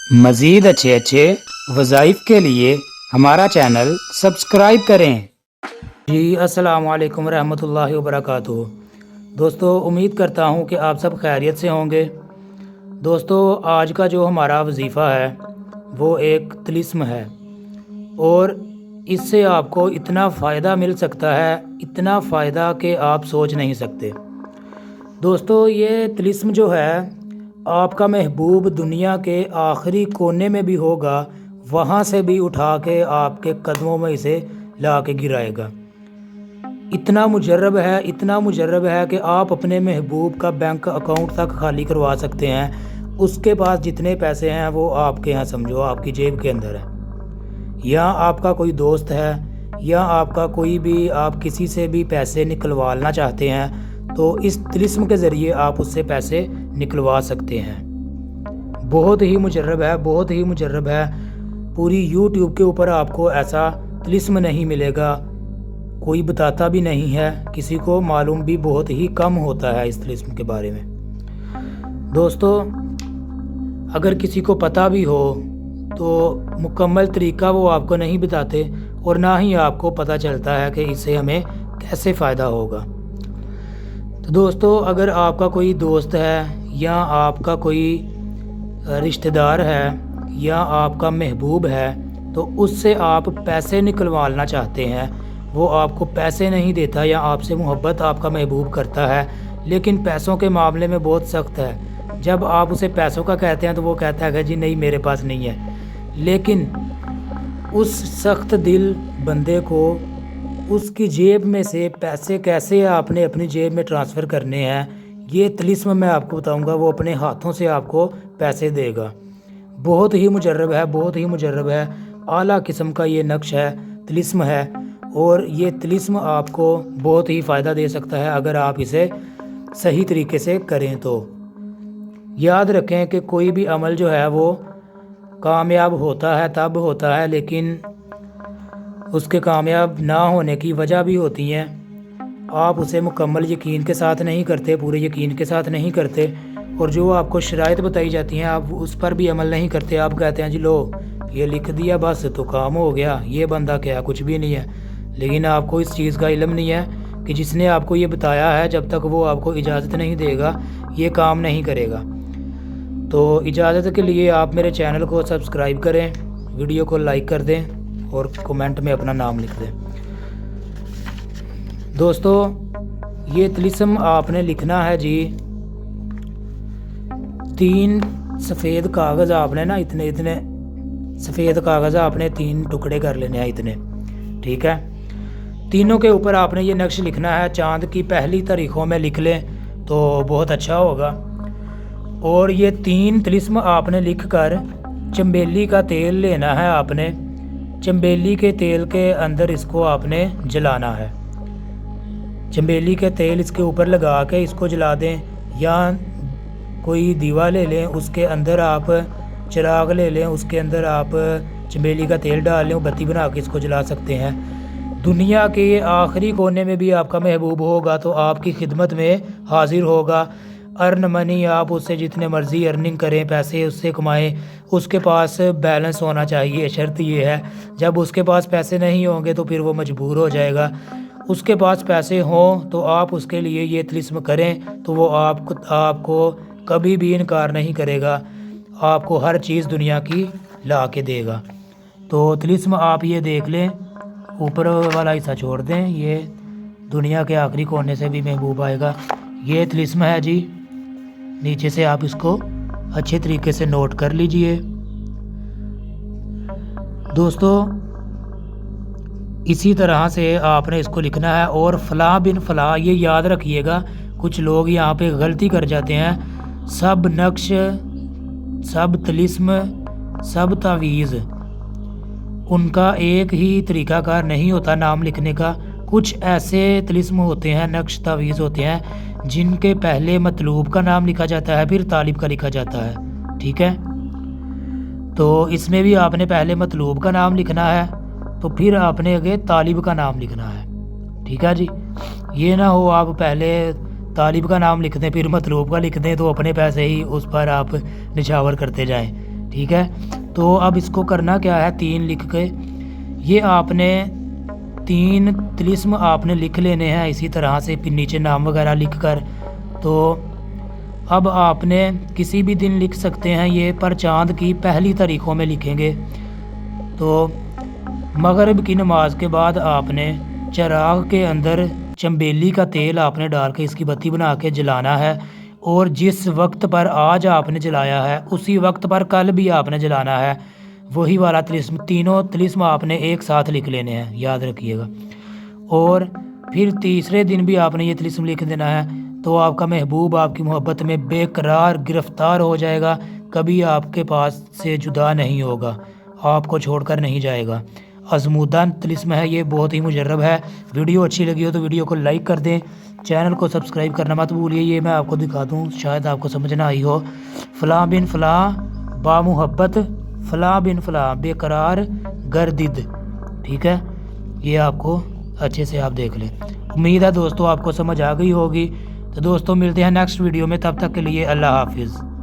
مزید اچھے وظائف کے لیے ہمارا چینل سبسکرائب کریں۔ جی السلام علیکم ورحمۃ اللہ وبرکاتہ۔ دوستو امید کرتا ہوں کہ آپ سب خیریت سے ہوں گے۔ دوستو آج کا جو ہمارا وظیفہ ہے وہ ایک طلسم ہے، اور اس سے آپ کو اتنا فائدہ مل سکتا ہے، اتنا فائدہ کہ آپ سوچ نہیں سکتے۔ دوستو یہ طلسم جو ہے آپ کا محبوب دنیا کے آخری کونے میں بھی ہوگا، وہاں سے بھی اٹھا کے آپ کے قدموں میں اسے لا کے گرائے گا۔ اتنا مجرب ہے، اتنا مجرب ہے کہ آپ اپنے محبوب کا بینک اکاؤنٹ تک خالی کروا سکتے ہیں۔ اس کے پاس جتنے پیسے ہیں وہ آپ کے ہاں سمجھو آپ کی جیب کے اندر ہے، یا آپ کا کوئی دوست ہے، یا آپ کا کوئی بھی آپ کسی سے بھی پیسے نکلوانا چاہتے ہیں تو اس طلسم کے ذریعے آپ اس سے پیسے نکلوا سکتے ہیں۔ بہت ہی مجرب ہے، بہت ہی مجرب ہے۔ پوری یوٹیوب کے اوپر آپ کو ایسا طلسم نہیں ملے گا، کوئی بتاتا بھی نہیں ہے، کسی کو معلوم بھی بہت ہی کم ہوتا ہے اس طلسم کے بارے میں۔ دوستو اگر کسی کو پتہ بھی ہو تو مکمل طریقہ وہ آپ کو نہیں بتاتے، اور نہ ہی آپ کو پتہ چلتا ہے کہ اس سے ہمیں کیسے فائدہ ہوگا۔ تو دوستو اگر آپ کا کوئی دوست ہے، یا آپ کا کوئی رشتہ دار ہے، یا آپ کا محبوب ہے، تو اس سے آپ پیسے نکلوانا چاہتے ہیں، وہ آپ کو پیسے نہیں دیتا، یا آپ سے محبت آپ کا محبوب کرتا ہے لیکن پیسوں کے معاملے میں بہت سخت ہے۔ جب آپ اسے پیسوں کا کہتے ہیں تو وہ کہتا ہے کہ جی نہیں میرے پاس نہیں ہے، لیکن اس سخت دل بندے کو اس کی جیب میں سے پیسے کیسے آپ نے اپنی جیب میں ٹرانسفر کرنے ہیں، یہ طلسم میں آپ کو بتاؤں گا۔ وہ اپنے ہاتھوں سے آپ کو پیسے دے گا۔ بہت ہی مجرب ہے، بہت ہی مجرب ہے، اعلیٰ قسم کا یہ نقش ہے، طلسم ہے، اور یہ طلسم آپ کو بہت ہی فائدہ دے سکتا ہے اگر آپ اسے صحیح طریقے سے کریں تو۔ یاد رکھیں کہ کوئی بھی عمل جو ہے وہ کامیاب ہوتا ہے تب ہوتا ہے، لیکن اس کے کامیاب نہ ہونے کی وجہ بھی ہوتی ہیں۔ آپ اسے مکمل یقین کے ساتھ نہیں کرتے، پورے یقین کے ساتھ نہیں کرتے، اور جو آپ کو شرائط بتائی جاتی ہیں آپ اس پر بھی عمل نہیں کرتے۔ آپ کہتے ہیں جی لو یہ لکھ دیا بس تو کام ہو گیا، یہ بندہ کیا کچھ بھی نہیں ہے، لیکن آپ کو اس چیز کا علم نہیں ہے کہ جس نے آپ کو یہ بتایا ہے جب تک وہ آپ کو اجازت نہیں دے گا یہ کام نہیں کرے گا۔ تو اجازت کے لیے آپ میرے چینل کو سبسکرائب کریں، ویڈیو کو لائک کر دیں، اور کمنٹ میں اپنا نام لکھ دیں۔ دوستو یہ طلسم آپ نے لکھنا ہے جی 3 سفید کاغذ آپ نے نا اتنے سفید کاغذ آپ نے 3 ٹکڑے کر لینے ہیں اتنے، ٹھیک ہے۔ تینوں کے اوپر آپ نے یہ نقش لکھنا ہے، چاند کی پہلی تاریخوں میں لکھ لیں تو بہت اچھا ہوگا۔ اور یہ 3 طلسم آپ نے لکھ کر چنبیلی کا تیل لینا ہے، آپ نے چنبیلی کے تیل کے اندر اس کو آپ نے جلانا ہے۔ چنبیلی کے تیل اس کے اوپر لگا کے اس کو جلا دیں، یا کوئی دیوا لے لیں اس کے اندر آپ چراغ لے لیں، اس کے اندر آپ چنبیلی کا تیل ڈال لیں، بتی بنا کے اس کو جلا سکتے ہیں۔ دنیا کے آخری کونے میں بھی آپ کا محبوب ہوگا تو آپ کی خدمت میں حاضر ہوگا۔ ارن منی، آپ اس سے جتنے مرضی ارننگ کریں، پیسے اس سے کمائیں، اس کے پاس بیلنس ہونا چاہیے۔ شرط یہ ہے جب اس کے پاس پیسے نہیں ہوں گے تو پھر وہ مجبور ہو جائے گا۔ اس کے پاس پیسے ہوں تو آپ اس کے لیے یہ طلسم کریں تو وہ آپ کو کبھی بھی انکار نہیں کرے گا، آپ کو ہر چیز دنیا کی لا کے دے گا۔ تو طلسم آپ یہ دیکھ لیں، اوپر والا حصہ چھوڑ دیں، یہ دنیا کے آخری کونے سے بھی محبوب آئے گا۔ یہ طلسم ہے جی، نیچے سے آپ اس کو اچھے طریقے سے نوٹ کر لیجئے۔ دوستو اسی طرح سے آپ نے اس کو لکھنا ہے، اور فلاں بن فلاں، یہ یاد رکھیے گا۔ کچھ لوگ یہاں پہ غلطی کر جاتے ہیں، سب نقش، سب طلسم، سب تعویذ ان کا ایک ہی طریقہ کار نہیں ہوتا نام لکھنے کا۔ کچھ ایسے طلسم ہوتے ہیں، نقش تعویذ ہوتے ہیں جن کے پہلے مطلوب کا نام لکھا جاتا ہے پھر طالب کا لکھا جاتا ہے، ٹھیک ہے۔ تو اس میں بھی آپ نے پہلے مطلوب کا نام لکھنا ہے تو پھر آپ نے آگے طالب کا نام لکھنا ہے، ٹھیک ہے جی۔ یہ نہ ہو آپ پہلے طالب کا نام لکھ دیں پھر مطلوب کا لکھ دیں تو اپنے پیسے ہی اس پر آپ نچھاور کرتے جائیں، ٹھیک ہے، تو اب اس کو کرنا کیا ہے، 3 لکھ کے یہ آپ نے 3 طلسم آپ نے لکھ لینے ہیں اسی طرح سے، پھر نیچے نام وغیرہ لکھ کر۔ تو اب آپ نے کسی بھی دن لکھ سکتے ہیں یہ، پر چاند کی پہلی تاریخوں میں لکھیں گے۔ تو مغرب کی نماز کے بعد آپ نے چراغ کے اندر چنبیلی کا تیل آپ نے ڈال کے اس کی بتی بنا کے جلانا ہے، اور جس وقت پر آج آپ نے جلایا ہے اسی وقت پر کل بھی آپ نے جلانا ہے، وہی والا طلسم، تینوں طلسم آپ نے ایک ساتھ لکھ لینے ہیں، یاد رکھیے گا۔ اور پھر تیسرے دن بھی آپ نے یہ طلسم لکھ دینا ہے، تو آپ کا محبوب آپ کی محبت میں بے قرار گرفتار ہو جائے گا، کبھی آپ کے پاس سے جدا نہیں ہوگا، آپ کو چھوڑ کر نہیں جائے گا۔ ازمودہ طلسم ہے یہ، بہت ہی مجرب ہے۔ ویڈیو اچھی لگی ہو تو ویڈیو کو لائک کر دیں، چینل کو سبسکرائب کرنا مت بھولیے۔ یہ میں آپ کو دکھا دوں، شاید آپ کو سمجھ نہ آئی ہو۔ فلاں بن فلاں با محبت، فلاں بن فلاں بے قرار گردد، ٹھیک ہے، یہ آپ کو اچھے سے آپ دیکھ لیں۔ امید ہے دوستو آپ کو سمجھ آ گئی ہوگی۔ تو دوستو ملتے ہیں نیکسٹ ویڈیو میں، تب تک کے لیے اللہ حافظ۔